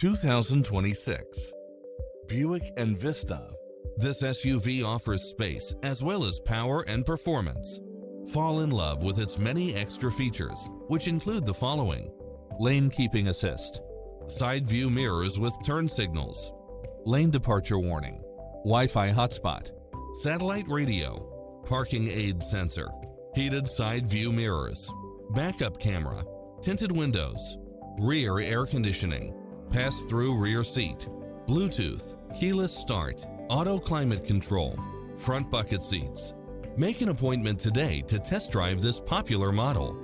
2026 Buick Envista. This SUV offers space as well as power and performance. Fall in love with its many extra features, which include the following: lane keeping assist, side view mirrors with turn signals, lane departure warning, Wi-Fi hotspot, satellite radio, parking aid sensor, heated side view mirrors, backup camera, tinted windows, rear air conditioning, pass-through rear seat, Bluetooth, keyless start, auto climate control, front bucket seats. Make an appointment today to test drive this popular model.